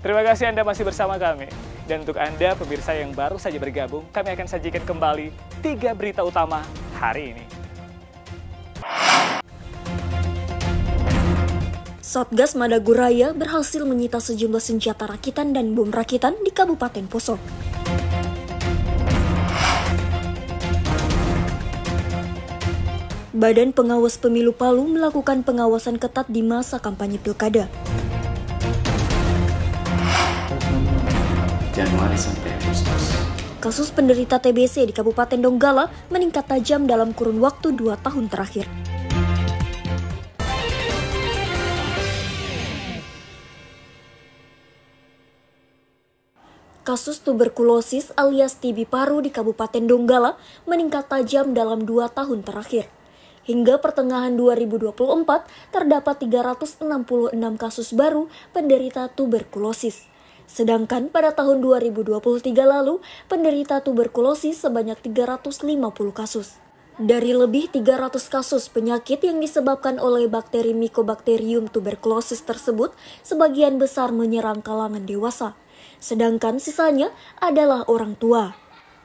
Terima kasih Anda masih bersama kami. Dan untuk Anda pemirsa yang baru saja bergabung, kami akan sajikan kembali 3 berita utama hari ini. Satgas Madagoraya berhasil menyita sejumlah senjata rakitan dan bom rakitan di Kabupaten Poso. Badan Pengawas Pemilu Palu melakukan pengawasan ketat di masa kampanye pilkada. Januari sampai Agustus. Kasus penderita TBC di Kabupaten Donggala meningkat tajam dalam kurun waktu 2 tahun terakhir. Kasus tuberkulosis alias TB paru di Kabupaten Donggala meningkat tajam dalam 2 tahun terakhir. Hingga pertengahan 2024, terdapat 366 kasus baru penderita tuberkulosis. Sedangkan pada tahun 2023 lalu, penderita tuberkulosis sebanyak 350 kasus. Dari lebih 300 kasus penyakit yang disebabkan oleh bakteri Mycobacterium tuberculosis tersebut, sebagian besar menyerang kalangan dewasa. Sedangkan sisanya adalah orang tua.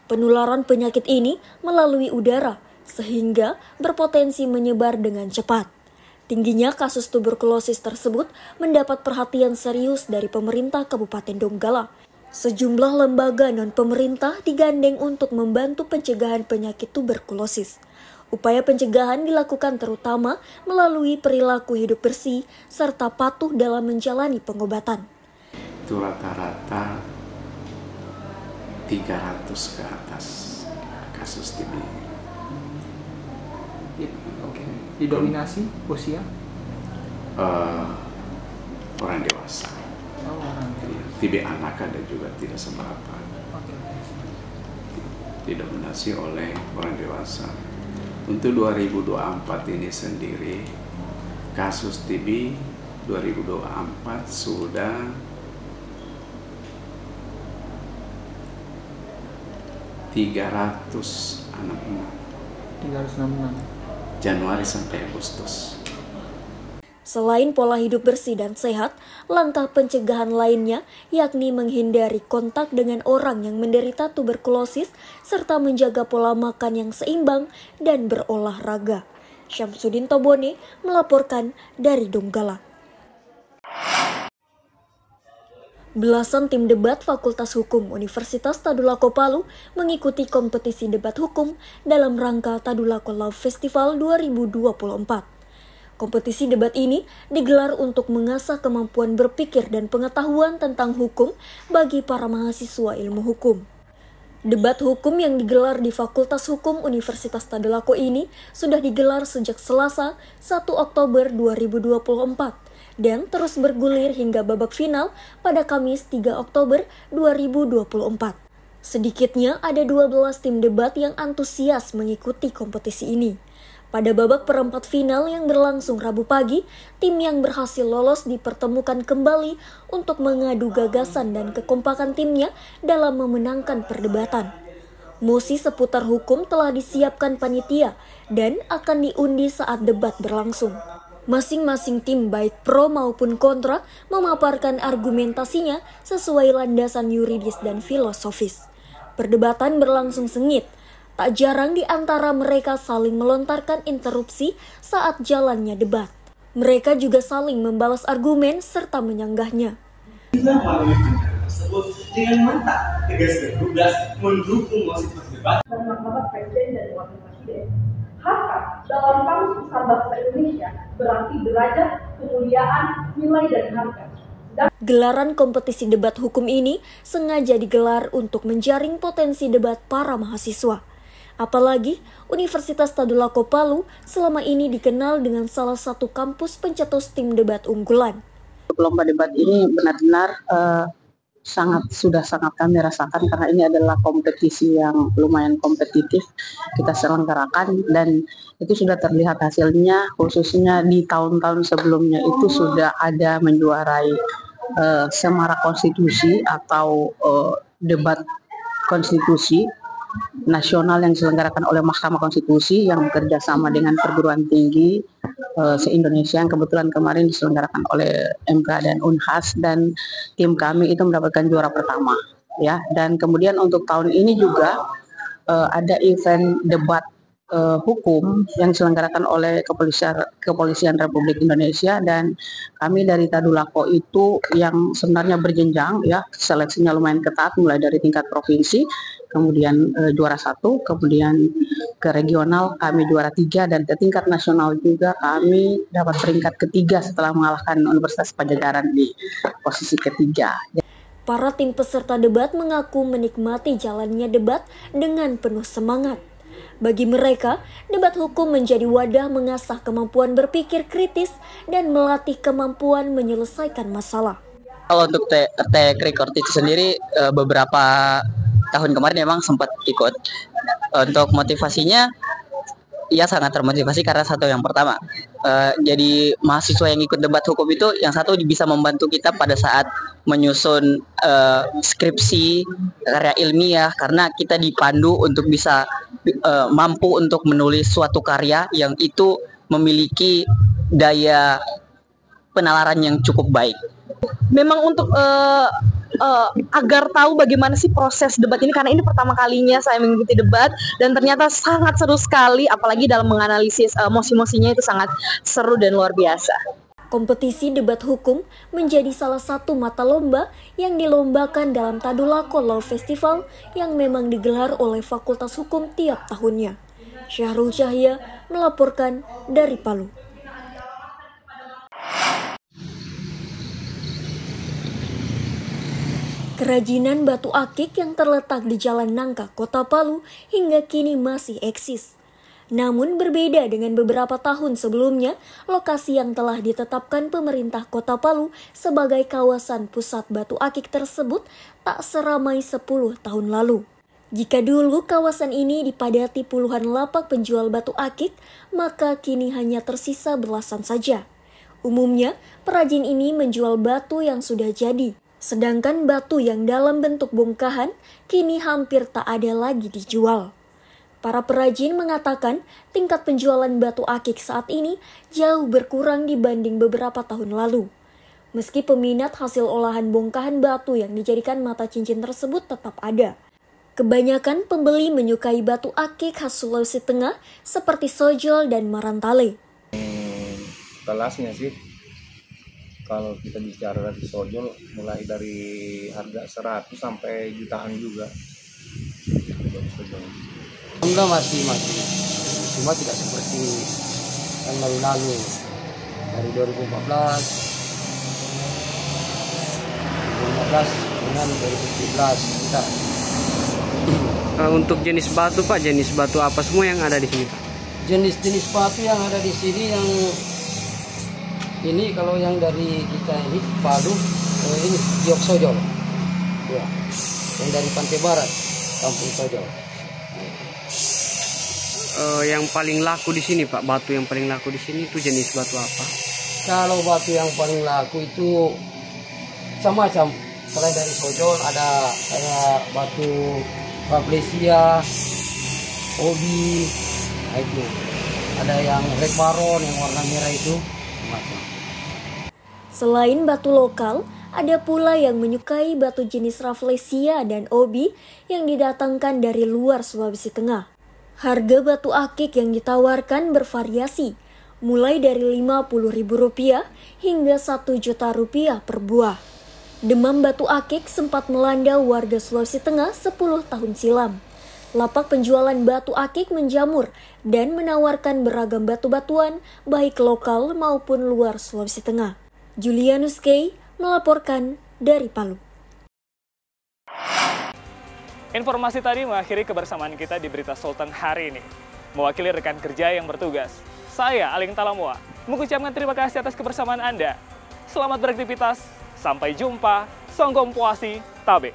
Penularan penyakit ini melalui udara, sehingga berpotensi menyebar dengan cepat. Tingginya kasus tuberkulosis tersebut mendapat perhatian serius dari pemerintah Kabupaten Donggala. Sejumlah lembaga non-pemerintah digandeng untuk membantu pencegahan penyakit tuberkulosis. Upaya pencegahan dilakukan terutama melalui perilaku hidup bersih serta patuh dalam menjalani pengobatan. Itu rata-rata 300 ke atas kasus TB. Oke. Didominasi usia? Orang dewasa. Oh, orang dewasa. TB anak ada juga tidak seberapa. Oke. Didominasi oleh orang dewasa. Untuk 2024 ini sendiri, kasus TB 2024 sudah 366 Januari sampai Agustus. Selain pola hidup bersih dan sehat, langkah pencegahan lainnya yakni menghindari kontak dengan orang yang menderita tuberkulosis serta menjaga pola makan yang seimbang dan berolahraga. Syamsuddin Tobone melaporkan dari Donggala. Belasan tim debat Fakultas Hukum Universitas Tadulako Palu mengikuti kompetisi debat hukum dalam rangka Tadulako Law Festival 2024. Kompetisi debat ini digelar untuk mengasah kemampuan berpikir dan pengetahuan tentang hukum bagi para mahasiswa ilmu hukum. Debat hukum yang digelar di Fakultas Hukum Universitas Tadulako ini sudah digelar sejak Selasa 1 Oktober 2024. Dan terus bergulir hingga babak final pada Kamis 3 Oktober 2024. Sedikitnya ada 12 tim debat yang antusias mengikuti kompetisi ini. Pada babak perempat final yang berlangsung Rabu pagi, tim yang berhasil lolos dipertemukan kembali untuk mengadu gagasan dan kekompakan timnya dalam memenangkan perdebatan. Mosi seputar hukum telah disiapkan panitia dan akan diundi saat debat berlangsung. Masing-masing tim baik pro maupun kontra memaparkan argumentasinya sesuai landasan yuridis dan filosofis. Perdebatan berlangsung sengit. Tak jarang di antara mereka saling melontarkan interupsi saat jalannya debat. Mereka juga saling membalas argumen serta menyanggahnya. Kita melalui tersebut dengan mantap, tegas dan lugas mendukung mosi perdebat dan martabat presiden dan wakil presiden. Harkat dalam Kamus Besar Bangsa Indonesia berarti derajat, kemuliaan, nilai, dan harga. Gelaran kompetisi debat hukum ini sengaja digelar untuk menjaring potensi debat para mahasiswa. Apalagi Universitas Tadulako Palu selama ini dikenal dengan salah satu kampus pencetus tim debat unggulan. Lomba debat ini benar-benar sudah sangat kami rasakan karena ini adalah kompetisi yang lumayan kompetitif kita selenggarakan dan itu sudah terlihat hasilnya, khususnya di tahun-tahun sebelumnya itu sudah ada menjuarai Semara Konstitusi atau debat konstitusi nasional yang diselenggarakan oleh Mahkamah Konstitusi yang bekerja sama dengan perguruan tinggi se-Indonesia yang kebetulan kemarin diselenggarakan oleh MK dan Unhas, dan tim kami itu mendapatkan juara pertama ya. Dan kemudian untuk tahun ini juga ada event debat hukum yang diselenggarakan oleh Kepolisian Republik Indonesia, dan kami dari Tadulako itu yang sebenarnya berjenjang ya, seleksinya lumayan ketat mulai dari tingkat provinsi, kemudian juara 1, kemudian ke regional kami juara 3, dan ke tingkat nasional juga kami dapat peringkat ketiga setelah mengalahkan Universitas Padjadjaran di posisi ketiga. Para tim peserta debat mengaku menikmati jalannya debat dengan penuh semangat. Bagi mereka, debat hukum menjadi wadah mengasah kemampuan berpikir kritis dan melatih kemampuan menyelesaikan masalah. Kalau untuk track record itu sendiri, beberapa tahun kemarin memang sempat ikut. Untuk motivasinya, ya sangat termotivasi karena satu, yang pertama, jadi mahasiswa yang ikut debat hukum itu yang satu bisa membantu kita pada saat menyusun skripsi karya ilmiah, karena kita dipandu untuk bisa mampu untuk menulis suatu karya yang itu memiliki daya penalaran yang cukup baik. Memang untuk agar tahu bagaimana sih proses debat ini, karena ini pertama kalinya saya mengikuti debat dan ternyata sangat seru sekali, apalagi dalam menganalisis emosi-emosinya itu sangat seru dan luar biasa. Kompetisi debat hukum menjadi salah satu mata lomba yang dilombakan dalam Tadulako Law Festival yang memang digelar oleh Fakultas Hukum tiap tahunnya. Syahrul Cahya melaporkan dari Palu. Kerajinan batu akik yang terletak di Jalan Nangka, Kota Palu hingga kini masih eksis. Namun berbeda dengan beberapa tahun sebelumnya, lokasi yang telah ditetapkan pemerintah Kota Palu sebagai kawasan pusat batu akik tersebut tak seramai 10 tahun lalu. Jika dulu kawasan ini dipadati puluhan lapak penjual batu akik, maka kini hanya tersisa belasan saja. Umumnya, perajin ini menjual batu yang sudah jadi, sedangkan batu yang dalam bentuk bongkahan kini hampir tak ada lagi dijual. Para perajin mengatakan tingkat penjualan batu akik saat ini jauh berkurang dibanding beberapa tahun lalu. Meski peminat hasil olahan bongkahan batu yang dijadikan mata cincin tersebut tetap ada. Kebanyakan pembeli menyukai batu akik khas Sulawesi Tengah seperti sojol dan marantale. Kelasnya sih, kalau kita bicara dari sojol mulai dari harga 100 sampai jutaan juga. Alhamdulillah masih, cuma tidak seperti yang lalu-lalu dari 2015 dengan 2017 kita. Untuk jenis batu Pak, jenis batu apa semua yang ada di sini Pak? Jenis-jenis batu yang ada di sini yang ini, kalau yang dari kita ini Palu, ini Giok Sojol ya, yang dari Pantai Barat, Kampung Sojol. Yang paling laku di sini Pak, batu yang paling laku di sini itu jenis batu apa? Kalau batu yang paling laku itu macam-macam. Selain dari sojol ada kayak batu Fablesia, Obi, itu. Ada yang red baron yang warna merah itu, macam. Selain batu lokal, ada pula yang menyukai batu jenis Rafflesia dan Obi yang didatangkan dari luar Sulawesi Tengah. Harga batu akik yang ditawarkan bervariasi, mulai dari Rp50.000 hingga Rp1.000.000 per buah. Demam batu akik sempat melanda warga Sulawesi Tengah 10 tahun silam. Lapak penjualan batu akik menjamur dan menawarkan beragam batu-batuan baik lokal maupun luar Sulawesi Tengah. Julianus Kay melaporkan dari Palu. Informasi tadi mengakhiri kebersamaan kita di Berita Sultan hari ini. Mewakili rekan kerja yang bertugas, saya Aling Talamoa mengucapkan terima kasih atas kebersamaan Anda. Selamat beraktivitas, sampai jumpa, Songgom Puasi, Tabe.